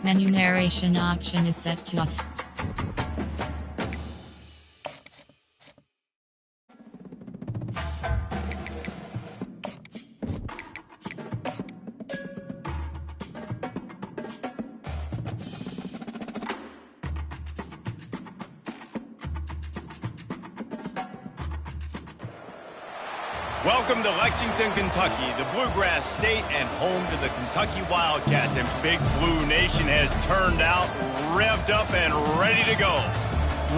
Menu narration option is set to off. Welcome to Lexington, Kentucky, the Bluegrass State and home to the Kentucky Wildcats. And Big Blue Nation has turned out, revved up, and ready to go.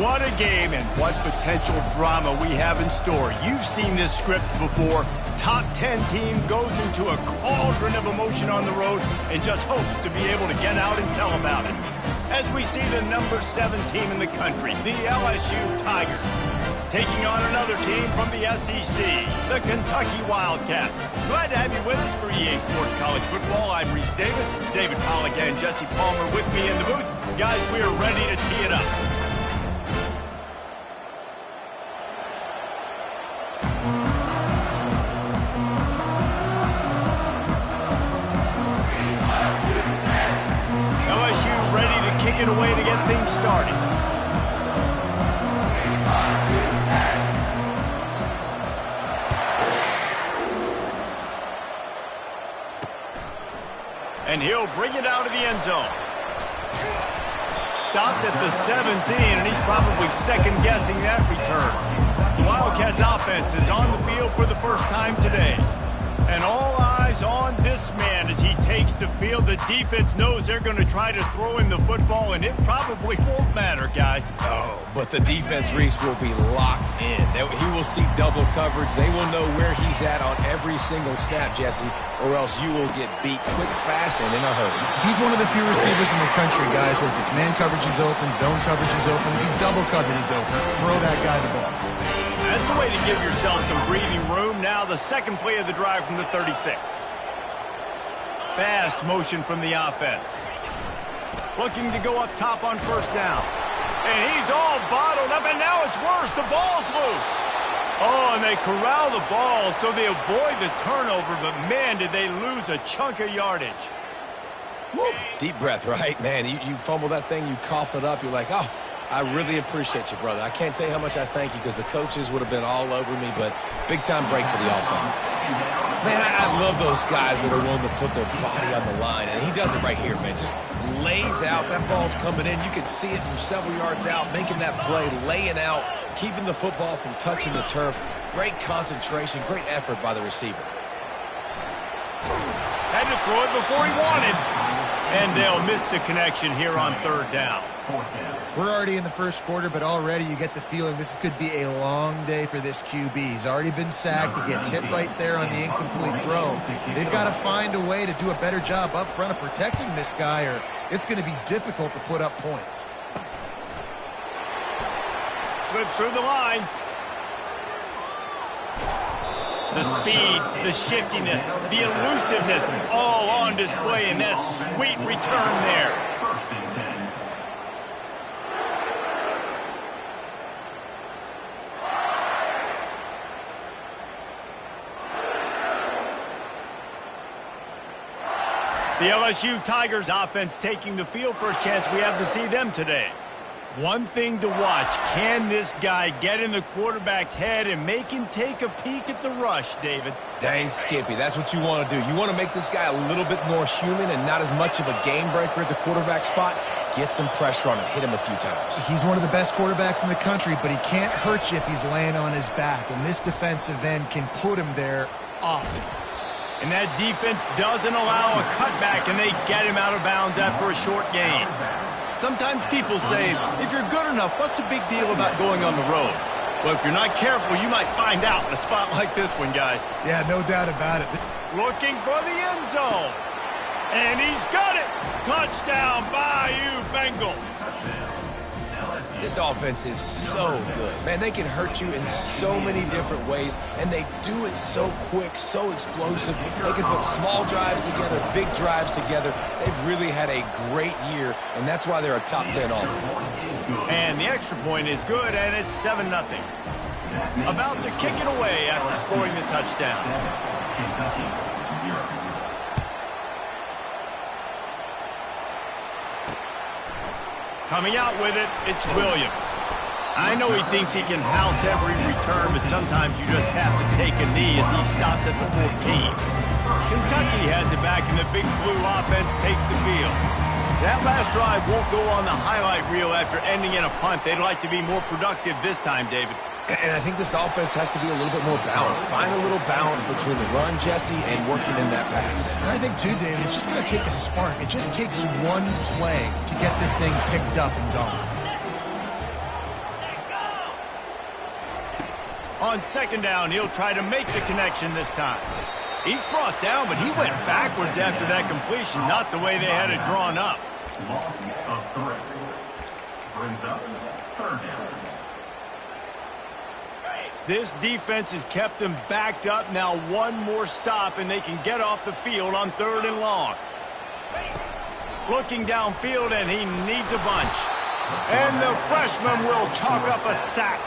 What a game and what potential drama we have in store. You've seen this script before. Top 10 team goes into a cauldron of emotion on the road and just hopes to be able to get out and tell about it. As we see the number 7 team in the country, the LSU Tigers, taking on another team from the SEC, the Kentucky Wildcats. Glad to have you with us for EA Sports College Football. I'm Reese Davis, David Pollack and Jesse Palmer with me in the booth. Guys, we are ready to tee it up. LSU ready to kick it away to get things started. And he'll bring it out of the end zone. Stopped at the 17, and he's probably second-guessing that return. The Wildcats offense is on the field for the first time today. And all eyes on this man as he takes the field. The defense knows they're going to try to throw him the football, and it probably won't matter, guys. Oh, but the defense, Reese, will be locked in. He will see double coverage. They will know where he's at on every single snap, Jesse, or else you will get beat quick, fast, and in a hurry. He's one of the few receivers in the country, guys, where if it's man coverage is open, zone coverage is open, if he's double coverage is open, throw that guy the ball. That's the way to give yourself some breathing room. Now the second play of the drive from the 36. Fast motion from the offense. Looking to go up top on first down. And he's all bottled up, and now it's worse. The ball's loose. Oh, and they corral the ball, so they avoid the turnover, but man, did they lose a chunk of yardage. Woo. Deep breath, right? Man, you fumble that thing, you cough it up, you're like, oh, I really appreciate you, brother. I can't tell you how much I thank you because the coaches would have been all over me, but big-time break for the offense. Man, I love those guys that are willing to put their body on the line, and he does it right here, man. Just lays out. That ball's coming in. You can see it from several yards out, making that play, laying out, keeping the football from touching the turf. Great concentration, great effort by the receiver. Had to throw it before he wanted. And they'll miss the connection here on third down. We're already in the first quarter, but already you get the feeling this could be a long day for this QB. He's already been sacked. He gets hit right there on the incomplete throw. They've got to find a way to do a better job up front of protecting this guy, or it's going to be difficult to put up points. Slips through the line. The speed, the shiftiness, the elusiveness, all on display in that sweet return there. The LSU Tigers offense taking the field. First chance we have to see them today. One thing to watch, can this guy get in the quarterback's head and make him take a peek at the rush, David? Dang, Skippy, that's what you want to do. You want to make this guy a little bit more human and not as much of a game breaker at the quarterback spot. Get some pressure on him, hit him a few times. He's one of the best quarterbacks in the country, but he can't hurt you if he's laying on his back, and this defensive end can put him there often. And that defense doesn't allow a cutback, and they get him out of bounds after a short gain. Sometimes people say, if you're good enough, what's the big deal about going on the road? Well, if you're not careful, you might find out in a spot like this one, guys. Yeah, no doubt about it. Looking for the end zone. And he's got it. Touchdown, Bayou Bengals. This offense is so good. Man, they can hurt you in so many different ways, and they do it so quick, so explosive. They can put small drives together, big drives together. They've really had a great year, and that's why they're a top 10 offense. And the extra point is good, and it's 7-0. About to kick it away after scoring the touchdown. Coming out with it, it's Williams. I know he thinks he can house every return, but sometimes you just have to take a knee as he stopped at the 14. Kentucky has it back, and the Big Blue offense takes the field. That last drive won't go on the highlight reel after ending in a punt. They'd like to be more productive this time, David. And I think this offense has to be a little bit more balanced. Find a little balance between the run, Jesse, and working in that pass. And I think, too, David, it's just going to take a spark. It just takes one play to get this thing picked up and going. On second down, he'll try to make the connection this time. He's brought down, but he went backwards after that completion, not the way they had it drawn up. Loss of 3. Brings up 3rd down. This defense has kept them backed up. Now one more stop, and they can get off the field on 3rd and long. Looking downfield, and he needs a bunch. And the freshman will chalk up a sack.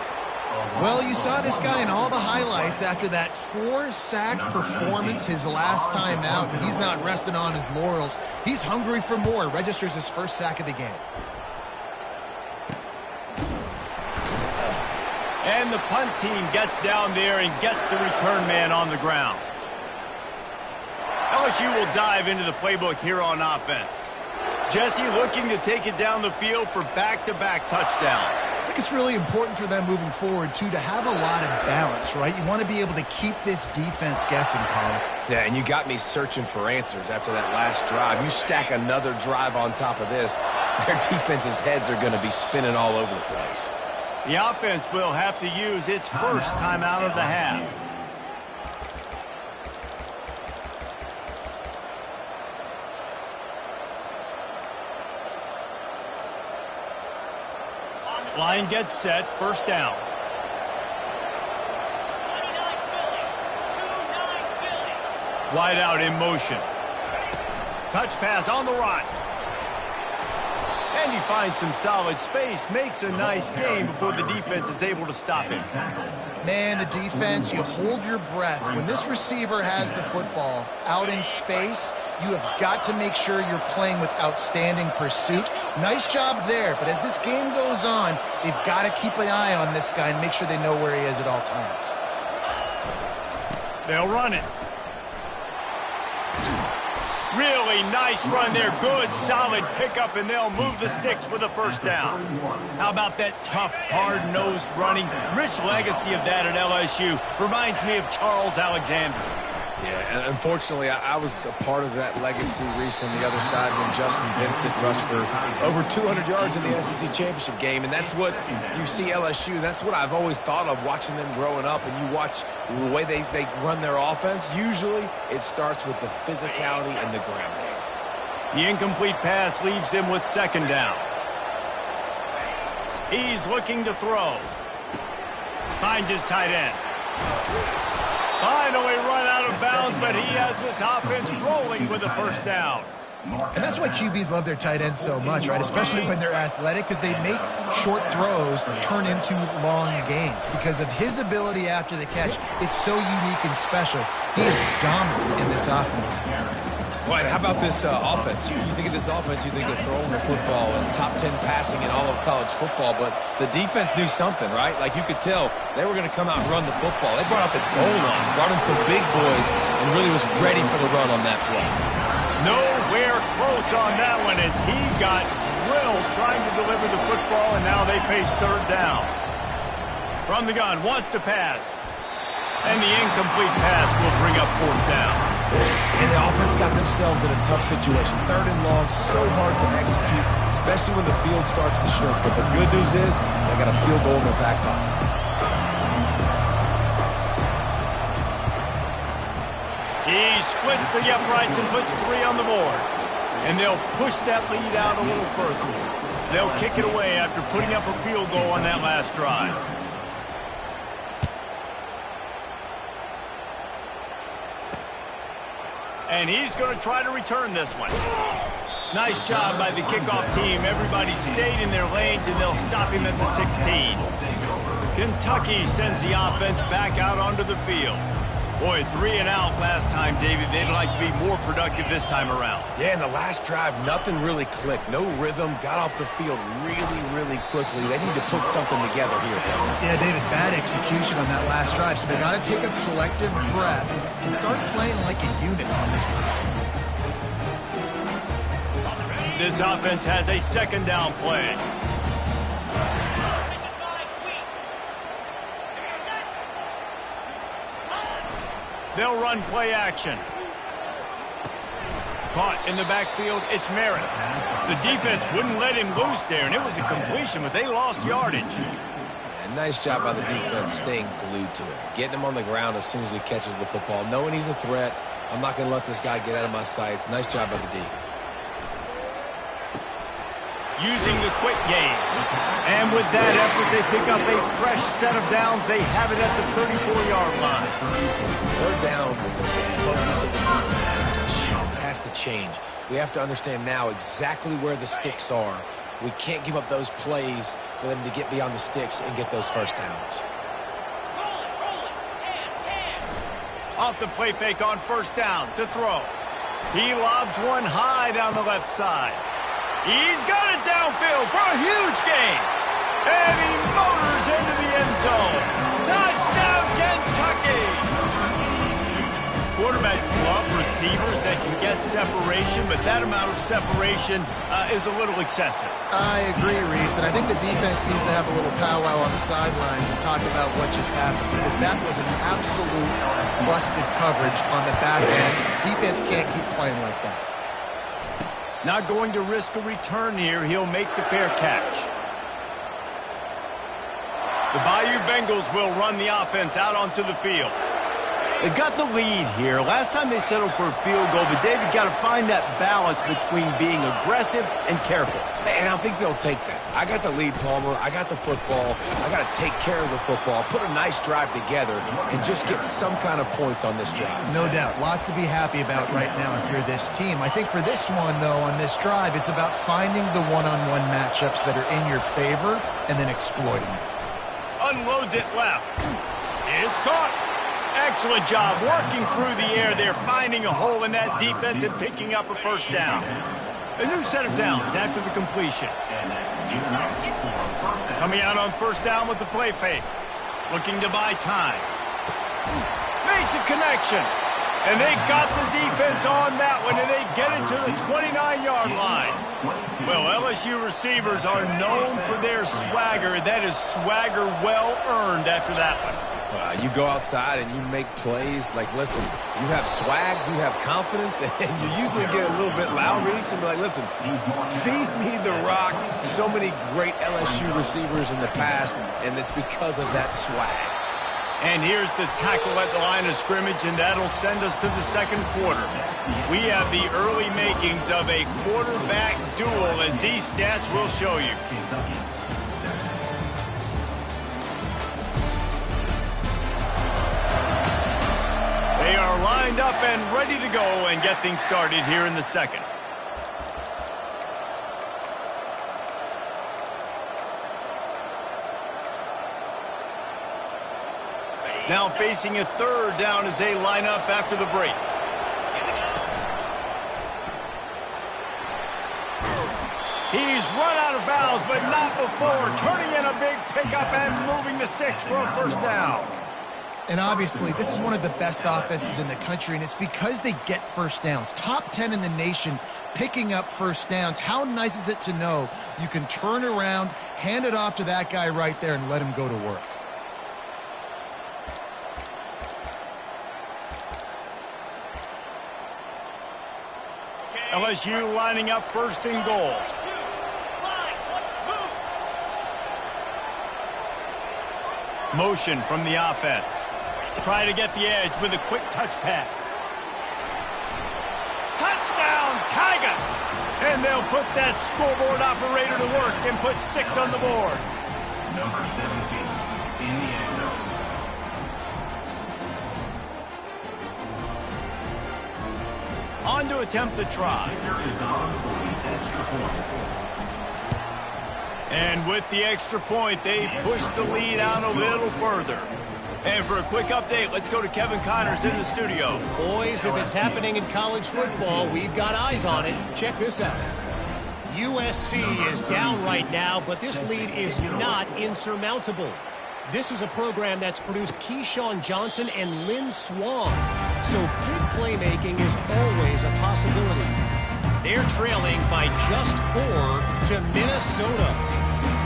Well, you saw this guy in all the highlights after that 4-sack performance his last time out. He's not resting on his laurels. He's hungry for more. Registers his first sack of the game. And the punt team gets down there and gets the return man on the ground. LSU will dive into the playbook here on offense. Jesse looking to take it down the field for back-to-back touchdowns. I think it's really important for them moving forward, too, to have a lot of balance, right? You want to be able to keep this defense guessing, Pollard. Yeah, and you got me searching for answers after that last drive. You stack another drive on top of this, their defense's heads are going to be spinning all over the place. The offense will have to use its first time out of the half. Line gets set, first down. Wide out in motion. Touch pass on the run. And he finds some solid space, makes a nice game before the defense is able to stop him. Man, the defense, you hold your breath. When this receiver has the football out in space, you have got to make sure you're playing with outstanding pursuit. Nice job there, but as this game goes on, they've got to keep an eye on this guy and make sure they know where he is at all times. They'll run it. Really nice run there. Good, solid pickup, and they'll move the sticks with a first down. How about that tough, hard-nosed running? Rich legacy of that at LSU. Reminds me of Charles Alexander. Yeah, and unfortunately, I was a part of that legacy, Reese, on the other side when Justin Vincent rushed for over 200 yards in the SEC Championship game, and that's what you see LSU. That's what I've always thought of watching them growing up, and you watch the way they run their offense. Usually, it starts with the physicality and the ground game. The incomplete pass leaves him with second down. He's looking to throw. Finds his tight end. Finally run out of bounds, but he has this offense rolling with a first down. And that's why QBs love their tight ends so much, right? Especially when they're athletic, because they make short throws turn into long gains. Because of his ability after the catch, it's so unique and special. He is dominant in this offense. Well, and how about this offense? You think of this offense, you think of throwing the football and top 10 passing in all of college football, but the defense knew something, right? Like you could tell they were going to come out and run the football. They brought out the goal line, brought in some big boys, and really was ready for the run on that play. Nowhere close on that one as he got drilled trying to deliver the football, and now they face third down. From the gun, wants to pass. And the incomplete pass will bring up fourth down. And the offense got themselves in a tough situation. Third and long, so hard to execute, especially when the field starts to shrink. But the good news is they got a field goal in their back pocket. He splits the uprights and puts 3 on the board. And they'll push that lead out a little further. They'll kick it away after putting up a field goal on that last drive. And he's going to try to return this one. Nice job by the kickoff team. Everybody stayed in their lanes, and they'll stop him at the 16. Kentucky sends the offense back out onto the field. Boy, 3 and out last time, David. They'd like to be more productive this time around. Yeah, in the last drive, nothing really clicked. No rhythm, got off the field really, really quickly. They need to put something together here. Yeah, David, bad execution on that last drive, so they got to take a collective breath and start playing like a unit on this one. This offense has a second down play. They'll run play action. Caught in the backfield, it's Merritt. The defense wouldn't let him loose there, and it was a completion, but they lost yardage. Yeah, nice job by the defense staying glued to it. Getting him on the ground as soon as he catches the football. Knowing he's a threat, I'm not going to let this guy get out of my sights. Nice job by the D. Using the quick game. And with that effort, they pick up a fresh set of downs. They have it at the 34-yard line. Third down, the focus of the defense has to shift. It has to change. We have to understand now exactly where the sticks are. We can't give up those plays for them to get beyond the sticks and get those first downs. Off the play fake on first down to throw. He lobs one high down the left side. He's got it downfield for a huge gain. And he motors into the end zone. Touchdown, Kentucky! Quarterbacks love receivers that can get separation, but that amount of separation is a little excessive. I agree, Reese, and I think the defense needs to have a little powwow on the sidelines and talk about what just happened, because that was an absolute busted coverage on the back end. Defense can't keep playing like that. Not going to risk a return here. He'll make the fair catch. The Bayou Bengals will run the offense out onto the field. They've got the lead here. Last time they settled for a field goal, but David got to find that balance between being aggressive and careful. And I think they'll take that. I got the lead, Palmer. I got the football. I got to take care of the football, put a nice drive together, and just get some kind of points on this drive. No doubt. Lots to be happy about right now if you're this team. I think for this one, though, on this drive, it's about finding the one-on-one matchups that are in your favor and then exploiting them. Unloads it left. It's caught. Excellent job working through the air there, finding a hole in that defense and picking up a first down. A new set of downs after the completion. Coming out on first down with the play fake. Looking to buy time. Makes a connection. And they got the defense on that one, and they get it to the 29-yard line. Well, LSU receivers are known for their swagger. That is swagger well earned after that one. You go outside and you make plays. Like, listen, you have swag, you have confidence, and you usually get a little bit loud, Reese, and be like, listen, feed me the rock. So many great LSU receivers in the past, and it's because of that swag. And here's the tackle at the line of scrimmage, and that'll send us to the second quarter. We have the early makings of a quarterback duel, as these stats will show you. They are lined up and ready to go and get things started here in the second. Now facing a third down as they line up after the break. He's run out of bounds, but not before turning in a big pickup and moving the sticks for a first down. And obviously, this is one of the best offenses in the country, and it's because they get first downs. Top 10 in the nation picking up first downs. How nice is it to know you can turn around, hand it off to that guy right there, and let him go to work? LSU lining up first and goal. Motion from the offense. Try to get the edge with a quick touch pass. Touchdown, Tigers! And they'll put that scoreboard operator to work and put 6 on the board. Number 17 in the end zone. On to attempt the try. Kicker is on for the extra point. And with the extra point, they push the lead out a little further. And for a quick update, let's go to Kevin Connors in the studio. Boys, if it's happening in college football, we've got eyes on it. Check this out. USC is down right now, but this lead is not insurmountable. This is a program that's produced Keyshawn Johnson and Lynn Swann. So big playmaking is always a possibility. They're trailing by just 4 to Minnesota.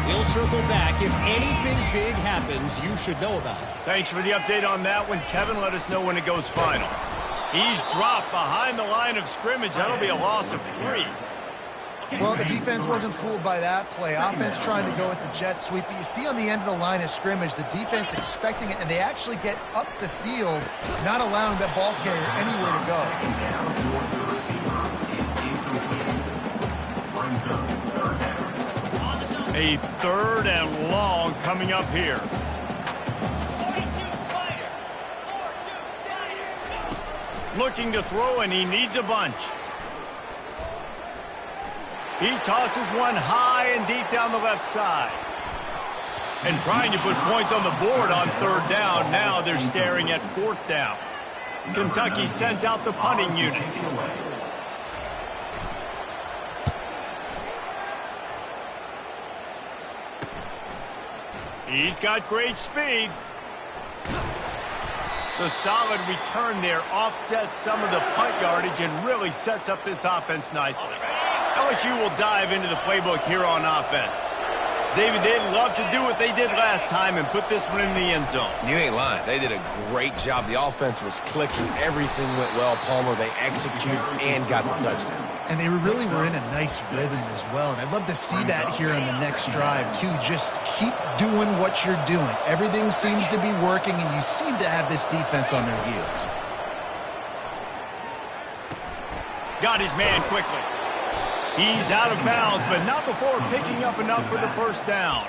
We'll circle back. If anything big happens, you should know about it. Thanks for the update on that one, Kevin. Let us know when it goes final. He's dropped behind the line of scrimmage. That'll be a loss of 3. Well, the defense wasn't fooled by that play. Offense trying to go with the jet sweep. But you see on the end of the line of scrimmage, the defense expecting it, and they actually get up the field, not allowing that ball carrier anywhere to go. A 3rd and long coming up here. Looking to throw, and he needs a bunch. He tosses one high and deep down the left side. And trying to put points on the board on 3rd down. Now they're staring at 4th down. Kentucky sends out the punting unit. He's got great speed. The solid return there offsets some of the punt yardage and really sets up this offense nicely. LSU will dive into the playbook here on offense. David, they'd love to do what they did last time and put this one in the end zone. You ain't lying. They did a great job. The offense was clicking. Everything went well, Palmer. They executed and got the touchdown. And they really were in a nice rhythm as well. And I'd love to see that here on the next drive, too. Just keep doing what you're doing. Everything seems to be working, and you seem to have this defense on their heels. Got his man quickly. He's out of bounds, but not before picking up enough for the 1st down.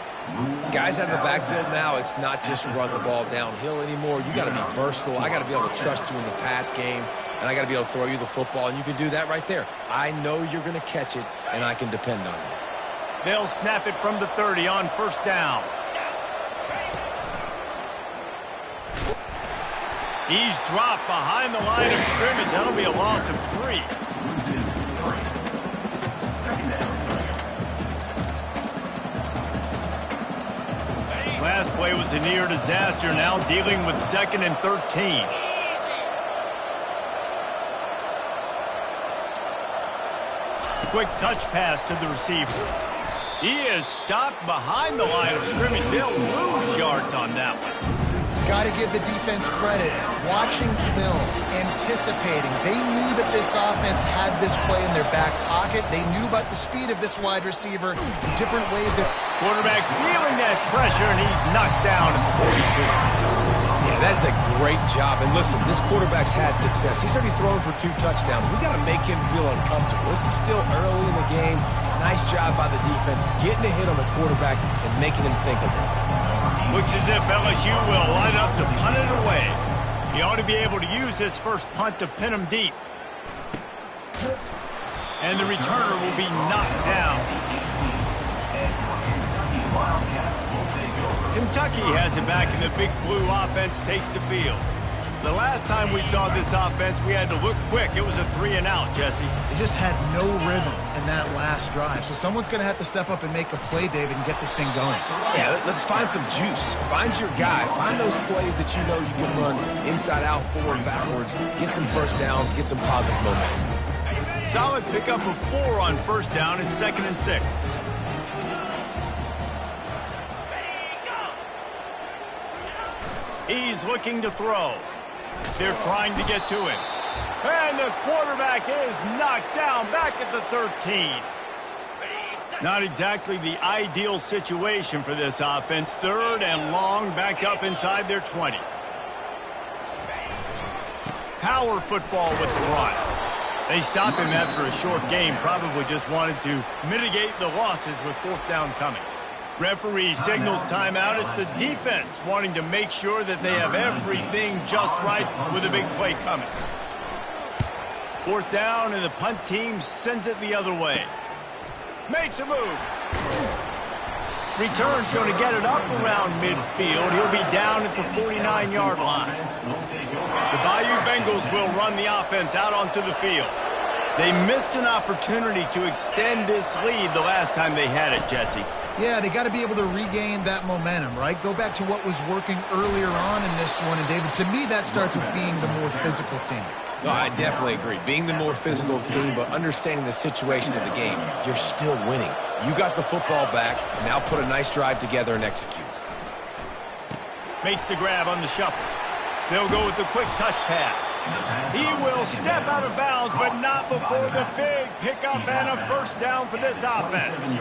Guys out of the backfield now, it's not just run the ball downhill anymore. You got to be versatile. I got to be able to trust you in the pass game, and I got to be able to throw you the football, and you can do that right there. I know you're going to catch it, and I can depend on you. They'll snap it from the 30 on 1st down. He's dropped behind the line of scrimmage. That'll be a loss of 3. Last play was a near disaster, now dealing with 2nd and 13. Quick touch pass to the receiver. He is stopped behind the line of scrimmage. They'll lose yards on that one. Got to give the defense credit. Watching film, anticipating. They knew that this offense had this play in their back pocket. They knew about the speed of this wide receiver, different ways that... Quarterback feeling that pressure, and he's knocked down at the 42. Yeah, that's a great job. And listen, this quarterback's had success. He's already thrown for 2 touchdowns. We got to make him feel uncomfortable. This is still early in the game. Nice job by the defense, getting a hit on the quarterback and making him think of it. Looks as if LSU will line up to punt it away. He ought to be able to use this first punt to pin him deep. And the returner will be knocked down. Kentucky has it back, and the Big Blue offense takes the field. The last time we saw this offense, we had to look quick. It was a 3-and-out, Jesse. They just had no rhythm in that last drive. So someone's going to have to step up and make a play, David, and get this thing going. Yeah, let's find some juice. Find your guy. Find those plays that you know you can run inside out, forward, backwards. Get some 1st downs. Get some positive momentum. Solid pickup of 4 on 1st down. It's 2nd and 6. He's looking to throw. They're trying to get to him. And the quarterback is knocked down back at the 13. Not exactly the ideal situation for this offense. 3rd and long, back up inside their 20. Power football with the run. They stop him after a short game. Probably just wanted to mitigate the losses with 4th down coming. Referee signals timeout. It's the defense wanting to make sure that they have everything just right with a big play coming. 4th down, and the punt team sends it the other way. Makes a move. Return's going to get it up around midfield. He'll be down at the 49-yard line. The Bayou Bengals will run the offense out onto the field. They missed an opportunity to extend this lead the last time they had it, Jesse. Yeah, they got to be able to regain that momentum, right? Go back to what was working earlier on in this one. And, David, to me, that starts with being the more physical team. No, I definitely agree. Being the more physical team, but understanding the situation of the game, you're still winning. You got the football back. Now put a nice drive together and execute. Makes the grab on the shuffle. They'll go with the quick touch pass. He will step out of bounds, but not before the big pickup and a first down for this offense.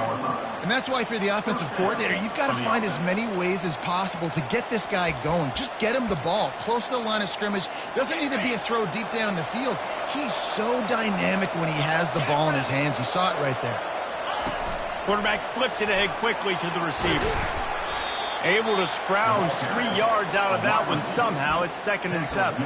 And that's why, if you're the offensive coordinator, you've got to find as many ways as possible to get this guy going. Just get him the ball close to the line of scrimmage. Doesn't need to be a throw deep down the field. He's so dynamic when he has the ball in his hands. You saw it right there. Quarterback flips it ahead quickly to the receiver. Able to scrounge 3 yards out of that one somehow. It's 2nd and 7.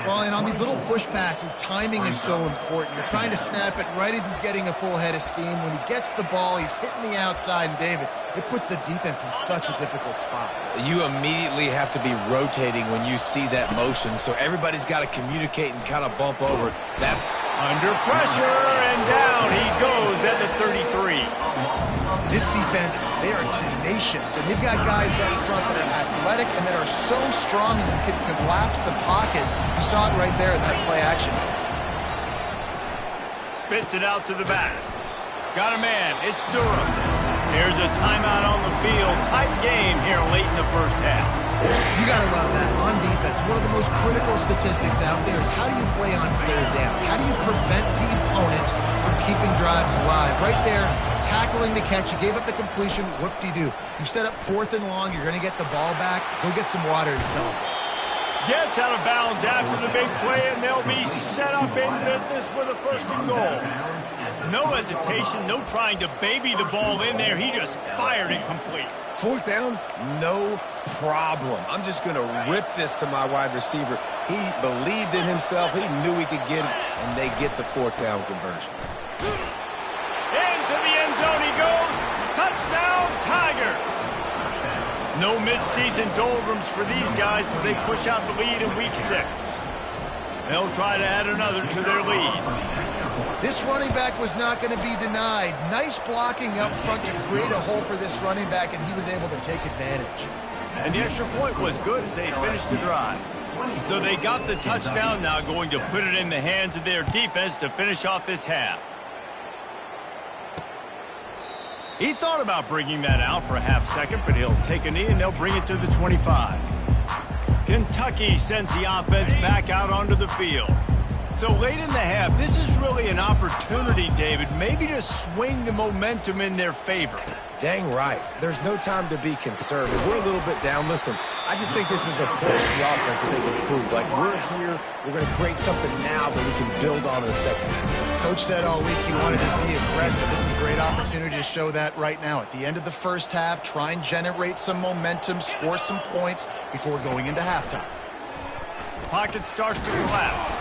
Well, and on these little push passes, timing is so important. You're trying to snap it right as he's getting a full head of steam. When he gets the ball, he's hitting the outside, and David, it puts the defense in such a difficult spot. You immediately have to be rotating when you see that motion, so everybody's got to communicate and kind of bump over that. Under pressure, and down he goes at the 33. This defense, they are tenacious, and they've got guys up front that are athletic and that are so strong and can collapse the pocket. You saw it right there in that play action. Spits it out to the back. Got a man. It's Durham. Here's a timeout on the field. Tight game here late in the first half. You got to love that. On defense, one of the most critical statistics out there is how do you play on 3rd down? How do you prevent the opponent from keeping drives alive? Right there, tackling the catch. You gave up the completion. Whoop-de-doo. You set up 4th and long. You're going to get the ball back. Go get some water and celebrate. Gets out of bounds after the big play, and they'll be set up in business with a 1st and goal. No hesitation, no trying to baby the ball in there. He just fired it complete. 4th down, no problem. I'm just going to rip this to my wide receiver. He believed in himself. He knew he could get it, and they get the 4th down conversion. Into the end zone he goes. Touchdown, Tigers. No midseason doldrums for these guys as they push out the lead in week 6. They'll try to add another to their lead. This running back was not going to be denied. Nice blocking up front to create a hole for this running back, and he was able to take advantage. And the extra point was good as they finished the drive. So they got the touchdown, now going to put it in the hands of their defense to finish off this half. He thought about bringing that out for a half second, but he'll take a knee and they'll bring it to the 25. Kentucky sends the offense back out onto the field. So late in the half, this is really an opportunity, David, maybe to swing the momentum in their favor. Dang right. There's no time to be conservative. We're a little bit down. Listen, I just think this is a point of the offense that they can prove. Like, we're here, we're going to create something now that we can build on in the second half. Coach said all week he wanted to be aggressive. This is a great opportunity to show that right now. At the end of the first half, try and generate some momentum, score some points before going into halftime. Pocket starts to collapse.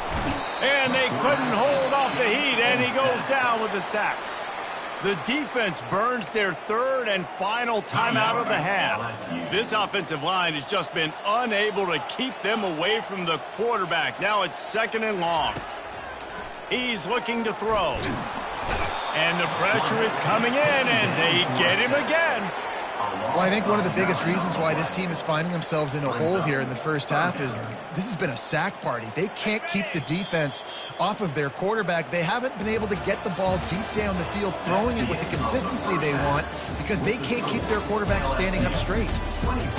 And they couldn't hold off the heat, and he goes down with a sack. The defense burns their 3rd and final timeout of the half. This offensive line has just been unable to keep them away from the quarterback. Now it's 2nd and long. He's looking to throw. And the pressure is coming in, and they get him again. Well, I think one of the biggest reasons why this team is finding themselves in a hole here in the first half is this has been a sack party. They can't keep the defense off of their quarterback. They haven't been able to get the ball deep down the field, throwing it with the consistency they want because they can't keep their quarterback standing up straight.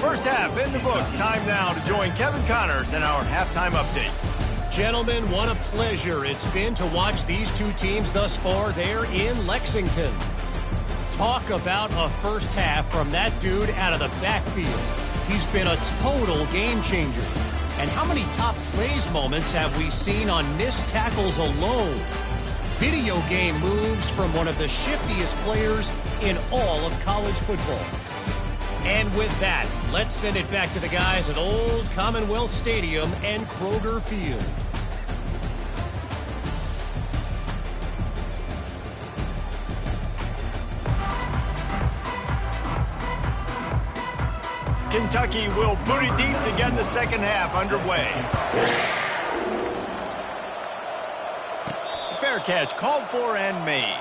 First half in the books. Time now to join Kevin Connors in our halftime update. Gentlemen, what a pleasure it's been to watch these two teams thus far there in Lexington. Talk about a first half from that dude out of the backfield. He's been a total game changer. And how many top plays moments have we seen on missed tackles alone? Video game moves from one of the shiftiest players in all of college football. And with that, let's send it back to the guys at Old Commonwealth Stadium and Kroger Field. Kentucky will boot it deep to get the second half underway. Fair catch called for and made.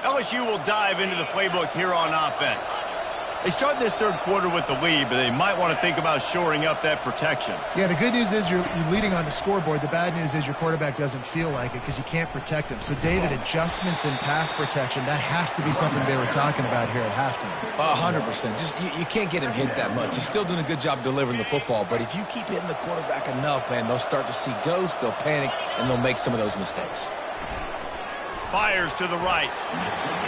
LSU will dive into the playbook here on offense. They start this third quarter with the lead, but they might want to think about shoring up that protection. Yeah, the good news is you're leading on the scoreboard. The bad news is your quarterback doesn't feel like it because you can't protect him. So, David, adjustments in pass protection, that has to be something they were talking about here at halftime. 100%. Just you can't get him hit that much. He's still doing a good job delivering the football, but if you keep hitting the quarterback enough, man, they'll start to see ghosts, they'll panic, and they'll make some of those mistakes. Fires to the right.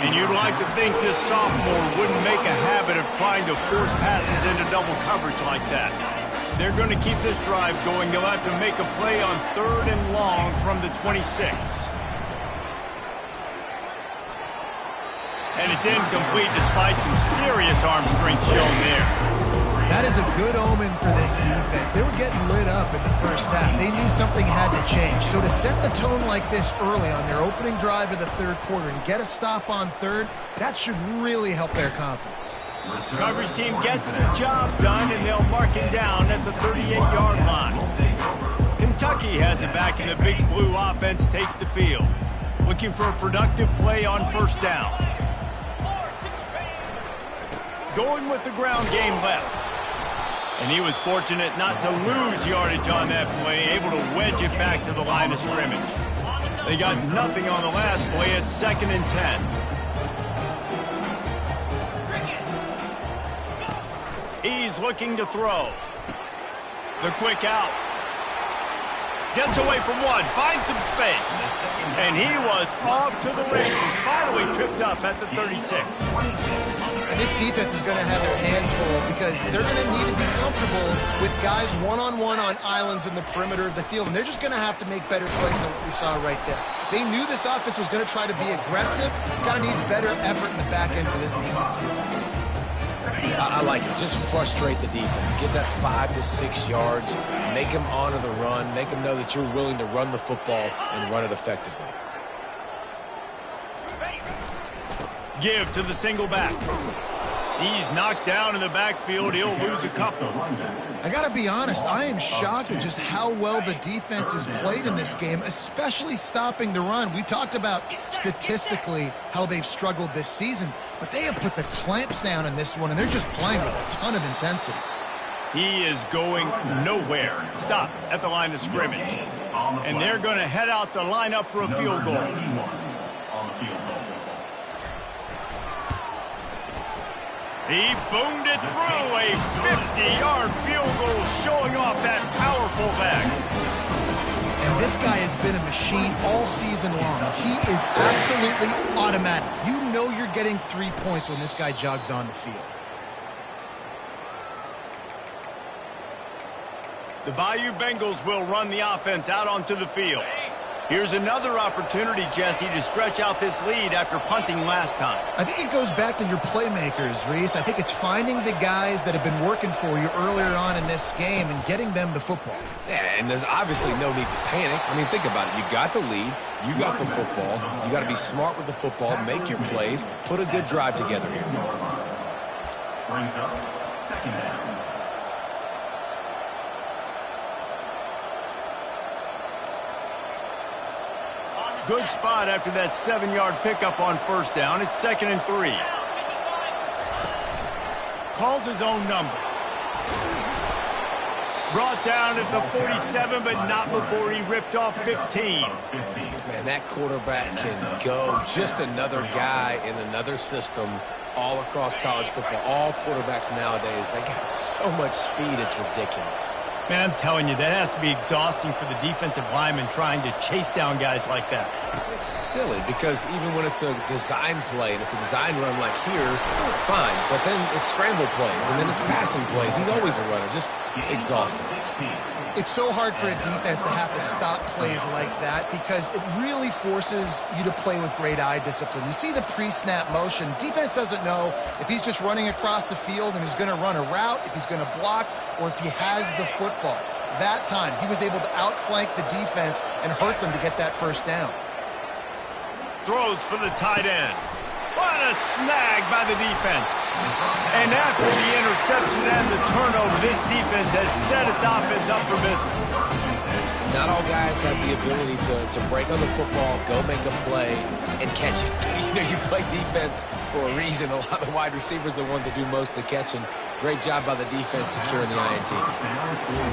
And you'd like to think this sophomore wouldn't make a habit of trying to force passes into double coverage like that. They're going to keep this drive going. They'll have to make a play on 3rd and long from the 26. And it's incomplete despite some serious arm strength shown there. That is a good omen for this defense. They were getting lit up in the first half. They knew something had to change. So to set the tone like this early on their opening drive of the third quarter and get a stop on third, that should really help their confidence. Coverage team gets the job done, and they'll mark it down at the 38-yard line. Kentucky has it back, and the Big Blue offense takes the field. Looking for a productive play on first down. Going with the ground game left. And he was fortunate not to lose yardage on that play, able to wedge it back to the line of scrimmage. They got nothing on the last play at 2nd and 10. He's looking to throw. The quick out. Gets away from one, finds some space. And he was off to the races, finally tripped up at the 36. And this defense is going to have their hands full because they're going to need to be comfortable with guys one-on-one on islands in the perimeter of the field. And they're just going to have to make better plays than what we saw right there. They knew this offense was going to try to be aggressive. Got to need better effort in the back end for this defense. I like it. Just frustrate the defense. Get that 5 to 6 yards. Make them honor the run. Make them know that you're willing to run the football and run it effectively. Give to the single back. He's knocked down in the backfield. He'll lose a couple. I got to be honest, I am shocked at just how well the defense has played in this game, especially stopping the run. We talked about statistically how they've struggled this season, but they have put the clamps down in this one, and they're just playing with a ton of intensity. He is going nowhere. Stop at the line of scrimmage. And they're going to head out to line up for a field goal. He boomed it through a 50-yard field goal, showing off that powerful leg. And this guy has been a machine all season long. He is absolutely automatic. You know you're getting 3 points when this guy jogs on the field. The Bayou Bengals will run the offense out onto the field. Here's another opportunity, Jesse, to stretch out this lead after punting last time. I think it goes back to your playmakers, Reese. I think it's finding the guys that have been working for you earlier on in this game and getting them the football. Yeah, and there's obviously no need to panic. I mean, think about it. You got the lead. You got the football. You got to be smart with the football, make your plays, put a good drive together here. Brings up 2nd down. Good spot after that 7-yard pickup on first down. It's 2nd and 3. Calls his own number. Brought down at the 47, but not before he ripped off 15. Man, that quarterback can go. Just another guy in another system all across college football. All quarterbacks nowadays, they got so much speed, it's ridiculous. Man, I'm telling you, that has to be exhausting for the defensive lineman trying to chase down guys like that. It's silly because even when it's a design play and it's a design run like here, fine. But then it's scramble plays and then it's passing plays. He's always a runner, just exhausting. It's so hard for a defense to have to stop plays like that because it really forces you to play with great eye discipline. You see the pre-snap motion. Defense doesn't know if he's just running across the field and he's going to run a route, if he's going to block, or if he has the football. That time, he was able to outflank the defense and hurt them to get that first down. Throws for the tight end. What a snag by the defense. And after the interception and the turnover, this defense has set its offense up for business. Not all guys have the ability to break on the football, go make a play, and catch it. You play defense for a reason. A lot of the wide receivers are the ones that do most of the catching. Great job by the defense securing the INT.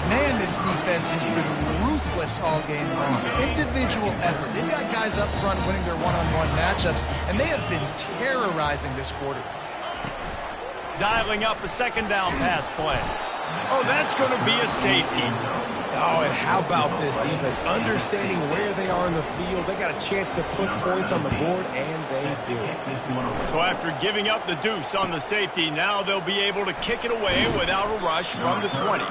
Man, this defense has been ruthless all game long. Individual effort. They've got guys up front winning their one-on-one matchups, and they have been terrorizing this quarter. Dialing up a second down pass play. Oh, that's going to be a safety. Oh, and how about this defense? Understanding where they are in the field. They got a chance to put points on the board, and they did. So after giving up the deuce on the safety, now they'll be able to kick it away without a rush from the 20.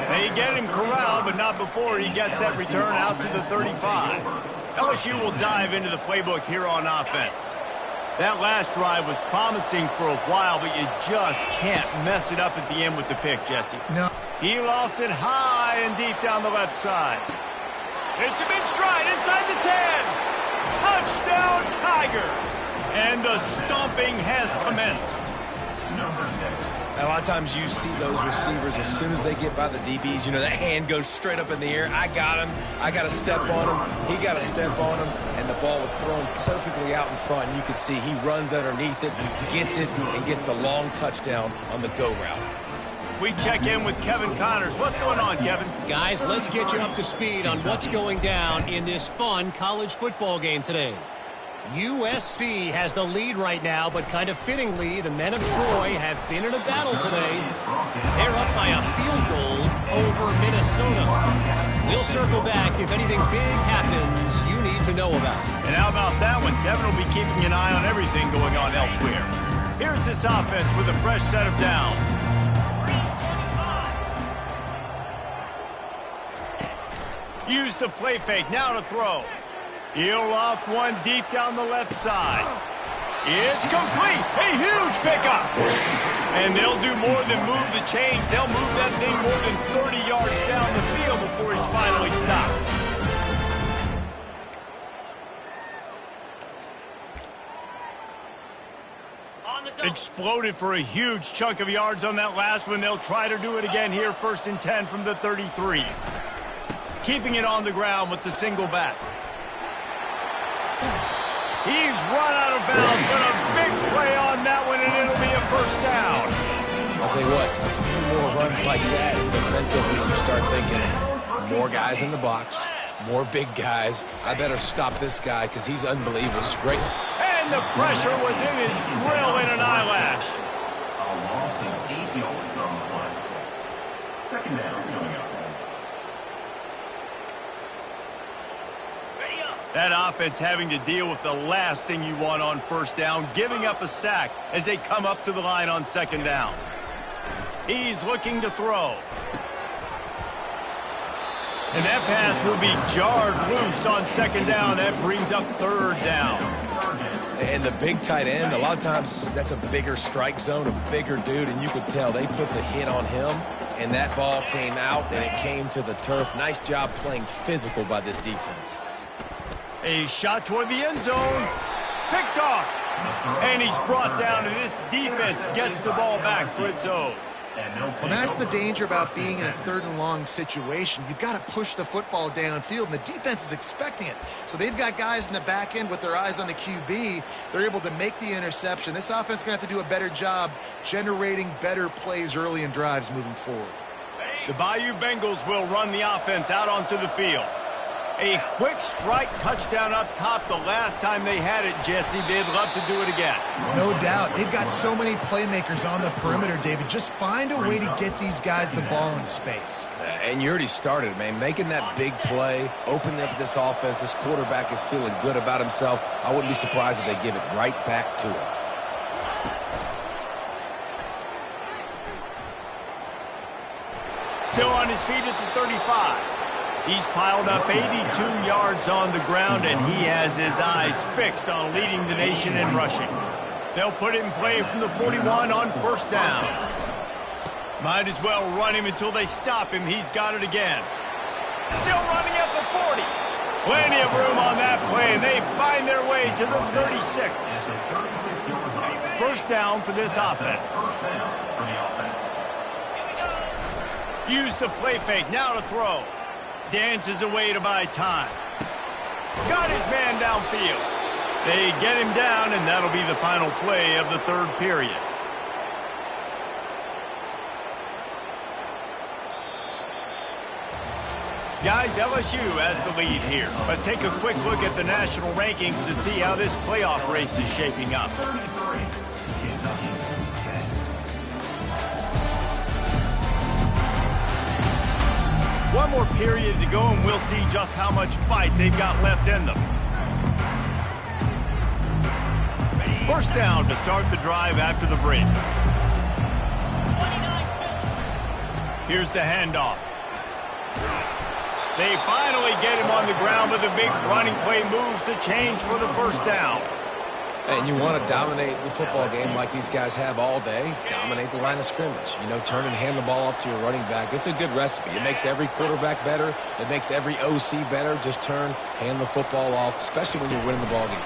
They get him corralled, but not before he gets that return out to the 35. LSU will dive into the playbook here on offense. That last drive was promising for a while, but you just can't mess it up at the end with the pick, Jesse. No. He lost it high and deep down the left side. It's a big stride inside the 10. Touchdown, Tigers. And the stomping has commenced. A lot of times you see those receivers, as soon as they get by the DBs, that hand goes straight up in the air. I got him. I got to step on him. He got to step on him. And the ball was thrown perfectly out in front. And you can see he runs underneath it, gets it, and gets the long touchdown on the go route. We check in with Kevin Connors. What's going on, Kevin? Guys, let's get you up to speed on what's going down in this fun college football game today. USC has the lead right now, but kind of fittingly, the men of Troy have been in a battle today. They're up by a field goal over Minnesota. We'll circle back if anything big happens you need to know about. And how about that one? Kevin will be keeping an eye on everything going on elsewhere. Here's this offense with a fresh set of downs. Use the play fake, now to throw. He'll loft one deep down the left side. It's complete, a huge pickup. And they'll do more than move the chains. They'll move that thing more than 30 yards down the field before he's finally stopped. Exploded for a huge chunk of yards on that last one. They'll try to do it again here, 1st and 10 from the 33. Keeping it on the ground with the single back. He's run out of bounds, but a big play on that one, and it'll be a first down. I'll tell you what, a few more runs like that, defensively, you start thinking more guys in the box, more big guys. I better stop this guy because he's unbelievable. It's great. And the pressure was in his grill in an eyelash. A loss of 8 yards on the play. Second down coming up. That offense having to deal with the last thing you want on first down, giving up a sack as they come up to the line on second down. He's looking to throw. And that pass will be jarred loose on second down. That brings up third down. And the big tight end, a lot of times that's a bigger strike zone, a bigger dude, and you could tell they put the hit on him, and that ball came out, and it came to the turf. Nice job playing physical by this defense. A shot toward the end zone. Picked off. And he's brought down, and this defense gets the ball back for its own. Well, that's the danger about being in a 3rd and long situation. You've got to push the football downfield, and the defense is expecting it. So they've got guys in the back end with their eyes on the QB. They're able to make the interception. This offense is going to have to do a better job generating better plays early in drives moving forward. The Bayou Bengals will run the offense out onto the field. A quick strike touchdown up top the last time they had it, Jesse. They'd love to do it again. No doubt. They've got so many playmakers on the perimeter, David. Just find a way to get these guys the ball in space. And you already started, man. Making that big play, opening up this offense. This quarterback is feeling good about himself. I wouldn't be surprised if they give it right back to him. Still on his feet at the 35. He's piled up 82 yards on the ground, and he has his eyes fixed on leading the nation in rushing. They'll put it in play from the 41 on first down. Might as well run him until they stop him. He's got it again. Still running at the 40. Plenty of room on that play, and they find their way to the 36. First down for this offense. Use the play fake, now to throw. Dances away to buy time. Got his man downfield. They get him down, and that'll be the final play of the third period. Guys, LSU has the lead here. Let's take a quick look at the national rankings to see how this playoff race is shaping up. One more period to go, and we'll see just how much fight they've got left in them. First down to start the drive after the break. Here's the handoff. They finally get him on the ground with a big running play moves to change for the first down. And you want to dominate the football game like these guys have all day. Dominate the line of scrimmage. You know, turn and hand the ball off to your running back. It's a good recipe. It makes every quarterback better. It makes every OC better. Just turn, hand the football off, especially when you're winning the ball game.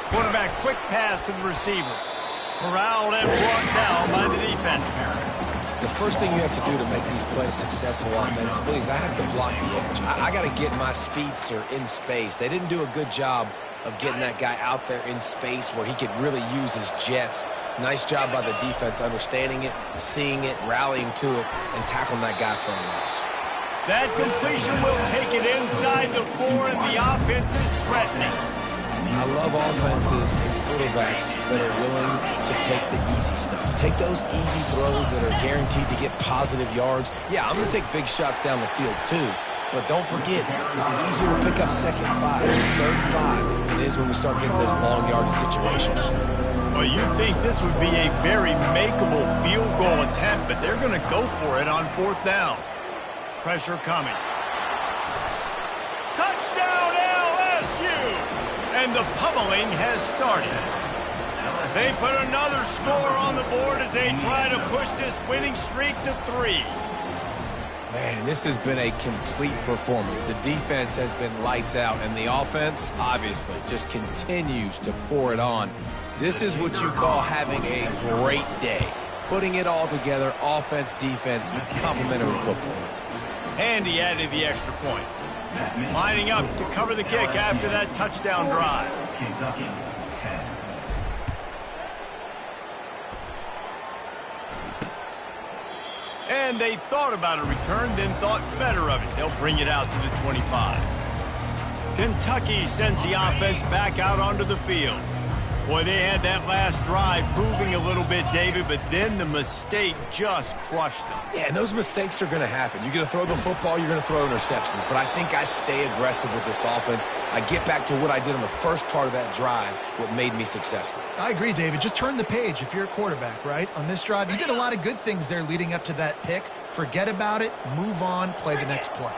Quarterback quick pass to the receiver. Corralled and brought down by the defense. The first thing you have to do to make these plays successful offensively is I have to block the edge. I got to get my speedster in space. They didn't do a good job of getting that guy out there in space where he could really use his jets. Nice job by the defense understanding it, seeing it, rallying to it, and tackling that guy for a loss. That completion will take it inside the 4, and the offense is threatening. I love offenses and quarterbacks that are willing to take the easy stuff. Take those easy throws that are guaranteed to get positive yards. Yeah, I'm going to take big shots down the field too. But don't forget, it's easier to pick up second 5, third 5 than it is when we start getting those long yardage situations. Well, you'd think this would be a very makeable field goal attempt, but they're going to go for it on fourth down. Pressure coming. Touchdown LSU! And the pummeling has started. They put another score on the board as they try to push this winning streak to 3. Man, this has been a complete performance. The defense has been lights out, and the offense, obviously, just continues to pour it on. This is what you call having a great day. Putting it all together, offense, defense, complementary football. And he added the extra point. Lining up to cover the kick after that touchdown drive. Kentucky, 10. And they thought about a return, then thought better of it. They'll bring it out to the 25. Kentucky sends the offense back out onto the field. Boy, they had that last drive moving a little bit, David, but then the mistake just crushed them. Yeah, and those mistakes are going to happen. You're going to throw the football, you're going to throw interceptions. But I think I stay aggressive with this offense. I get back to what I did on the first part of that drive, what made me successful. I agree, David. Just turn the page if you're a quarterback, right? On this drive, you did a lot of good things there leading up to that pick. Forget about it, move on, play the next play.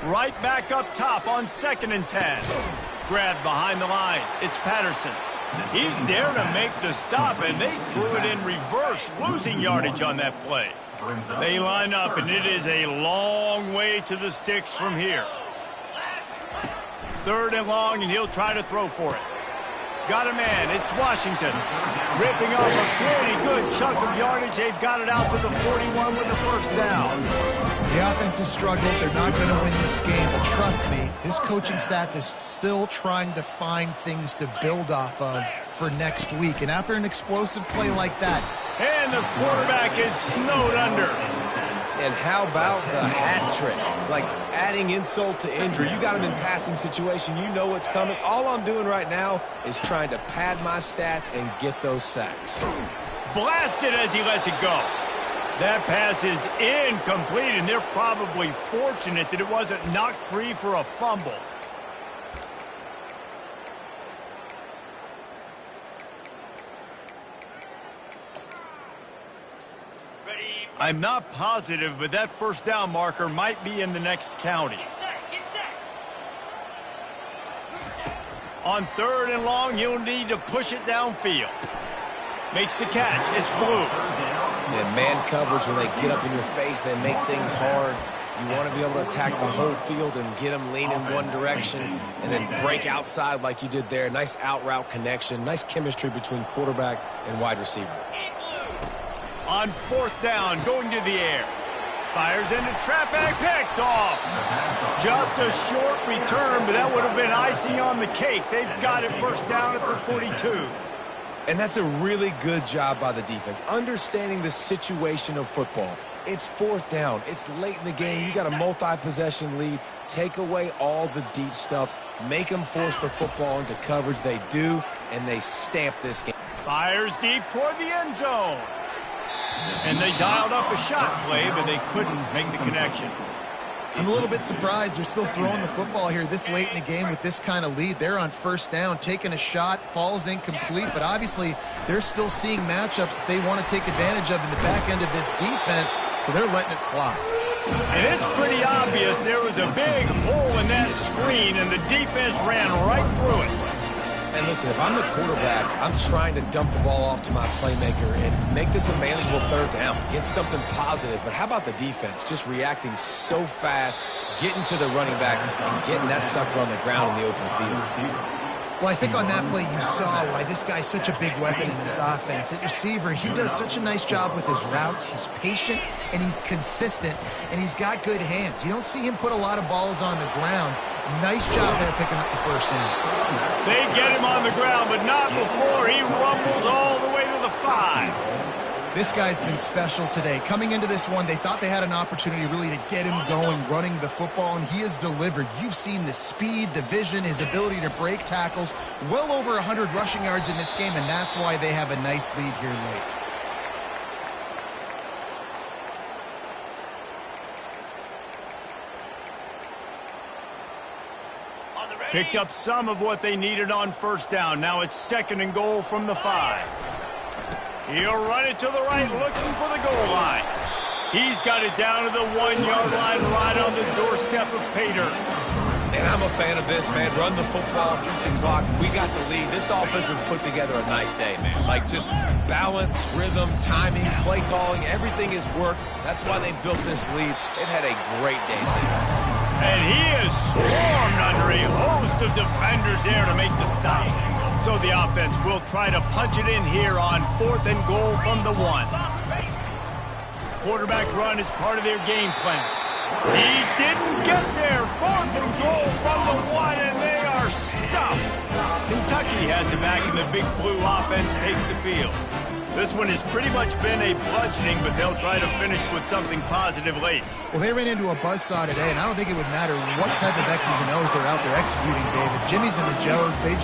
Right back up top on 2nd and 10. Grabbed behind the line. It's Patterson. He's there to make the stop, and they threw it in reverse, losing yardage on that play. They line up, and it is a long way to the sticks from here. 3rd and long, and he'll try to throw for it. Got a man. It's Washington. Ripping off a pretty good chunk of yardage. They've got it out to the 41 with the first down. The offense has struggled. They're not going to win this game. But trust me, this coaching staff is still trying to find things to build off of for next week. And after an explosive play like that. And the quarterback is snowed under. And how about the hat trick? Like adding insult to injury. You got him in passing situation. You know what's coming. All I'm doing right now is trying to pad my stats and get those sacks. Blasted as he lets it go. That pass is incomplete, and they're probably fortunate that it wasn't knocked free for a fumble. I'm not positive, but that first down marker might be in the next county. On 3rd and long, he'll need to push it downfield. Makes the catch. It's Blue. And man coverage, when they get up in your face, they make things hard. You want to be able to attack the whole field and get them leaning one direction and then break outside like you did there. Nice out route connection, nice chemistry between quarterback and wide receiver. On 4th down, going to the air. Fires into traffic, picked off. Just a short return, but that would have been icing on the cake. They've got it 1st down at the 42. And that's a really good job by the defense, understanding the situation of football. It's 4th down. It's late in the game. You got a multi-possession lead. Take away all the deep stuff. Make them force the football into coverage. They do, and they stamp this game. Fires deep toward the end zone. And they dialed up a shot play, but they couldn't make the connection. I'm a little bit surprised they're still throwing the football here this late in the game with this kind of lead. They're on 1st down, taking a shot, falls incomplete, but obviously they're still seeing matchups that they want to take advantage of in the back end of this defense, so they're letting it fly. And it's pretty obvious there was a big hole in that screen, and the defense ran right through it. And listen, if I'm the quarterback, I'm trying to dump the ball off to my playmaker and make this a manageable 3rd down. Get something positive. But how about the defense? Just reacting so fast, getting to the running back, and getting that sucker on the ground in the open field. Well, I think on that play you saw why this guy's such a big weapon in this offense. At receiver, he does such a nice job with his routes. He's patient, and he's consistent, and he's got good hands. You don't see him put a lot of balls on the ground. Nice job there picking up the 1st down. They get him on the ground, but not before he rumbles all the way to the 5. This guy's been special today. Coming into this one, they thought they had an opportunity really to get him going, running the football, and he has delivered. You've seen the speed, the vision, his ability to break tackles. Well over 100 rushing yards in this game, and that's why they have a nice lead here late. Picked up some of what they needed on 1st down. Now it's 2nd and goal from the 5. He'll run it to the right, looking for the goal line. He's got it down to the 1-yard line, right on the doorstep of Pater. And I'm a fan of this, man. Run the football and block. We got the lead. This offense has put together a nice day, man. Like, just balance, rhythm, timing, play calling, everything has worked. That's why they built this lead. They've had a great day today. And he is swarmed under a host of defenders there to make the stop. So the offense will try to punch it in here on 4th and goal from the 1. Quarterback run is part of their game plan. He didn't get there. 4th and goal from the 1, and they are stuffed. Kentucky has it back, and the Big Blue offense takes the field. This one has pretty much been a bludgeoning, but they'll try to finish with something positive late. Well, they ran into a buzzsaw today, and I don't think it would matter what type of X's and O's they're out there executing, David. Jimmy's and the Joes, they're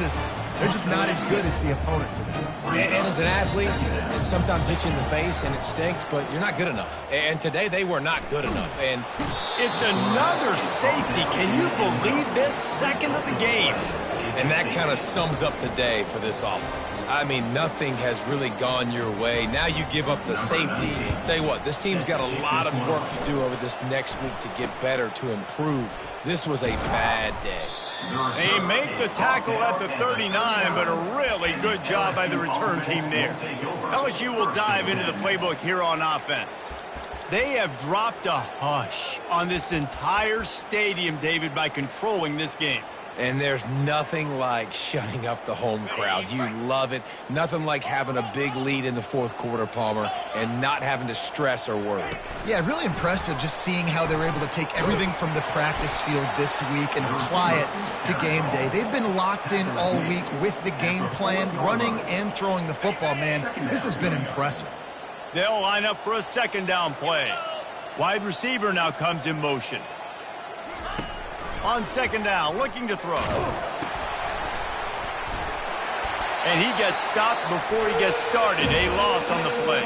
just not as good as the opponent today. And as an athlete, it sometimes hits you in the face and it stinks, but you're not good enough. And today they were not good enough. And it's another safety. Can you believe this? 2nd of the game. And that kind of sums up the day for this offense. I mean, nothing has really gone your way. Now you give up the safety. Tell you what, this team's got a lot of work to do over this next week to get better, to improve. This was a bad day. They make the tackle at the 39, but a really good job by the return team there. LSU will dive into the playbook here on offense. They have dropped a hush on this entire stadium, David, by controlling this game. And there's nothing like shutting up the home crowd. You love it. Nothing like having a big lead in the 4th quarter, Palmer, and not having to stress or worry. Yeah, really impressive just seeing how they were able to take everything from the practice field this week and apply it to game day. They've been locked in all week with the game plan, running and throwing the football. Man, this has been impressive. They'll line up for a 2nd down play. Wide receiver now comes in motion. On 2nd down, looking to throw. And he gets stopped before he gets started. A loss on the play.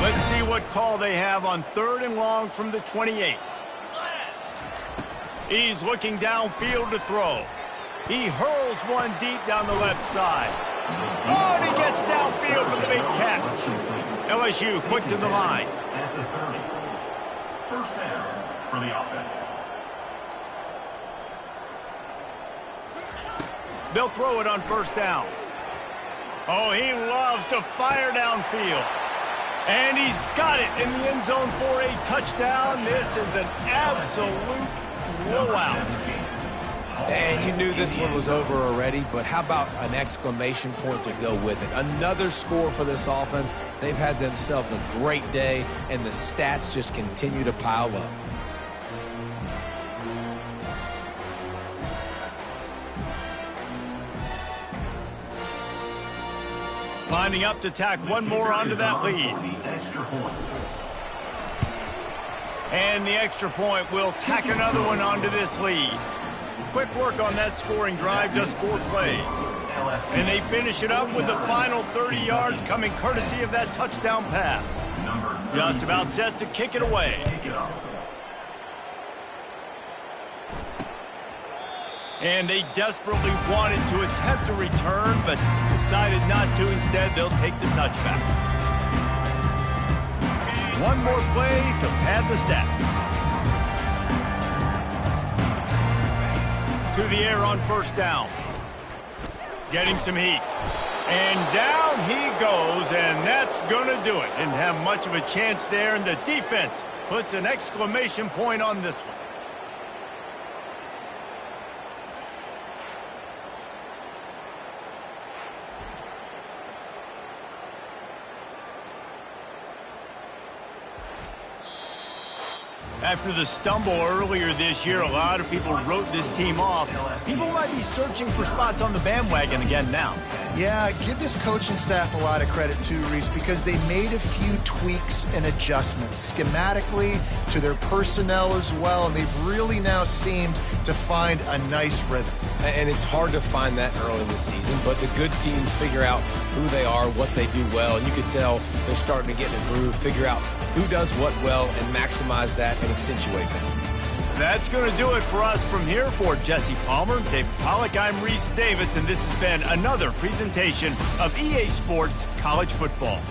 Let's see what call they have on 3rd and long from the 28. He's looking downfield to throw. He hurls one deep down the left side. Oh, and he gets downfield for the big catch. LSU quick to the line. At the 30. 1st down for the offense. They'll throw it on first down. Oh, he loves to fire downfield. And he's got it in the end zone for a touchdown. This is an absolute blowout. And you knew this one was over already, but how about an exclamation point to go with it? Another score for this offense. They've had themselves a great day, and the stats just continue to pile up. Lining up to tack one more onto that lead. And the extra point will tack another one onto this lead. Quick work on that scoring drive, just 4 plays. And they finish it up with the final 30 yards coming courtesy of that touchdown pass. Just about set to kick it away. And they desperately wanted to attempt a return, but decided not to. Instead, they'll take the touchback. One more play to pad the stats. To the air on first down. Getting some heat. And down he goes, and that's going to do it. Didn't have much of a chance there, and the defense puts an exclamation point on this one. After the stumble earlier this year, a lot of people wrote this team off. People might be searching for spots on the bandwagon again now. Yeah, give this coaching staff a lot of credit too, Reese, because they made a few tweaks and adjustments schematically to their personnel as well, and they've really now seemed to find a nice rhythm. And it's hard to find that early in the season, but the good teams figure out who they are, what they do well, and you can tell they're starting to get in a groove, figure out who does what well, and maximize that and accentuate that. That's going to do it for us from here. For Jesse Palmer, David Pollack, I'm Reese Davis, and this has been another presentation of EA Sports College Football.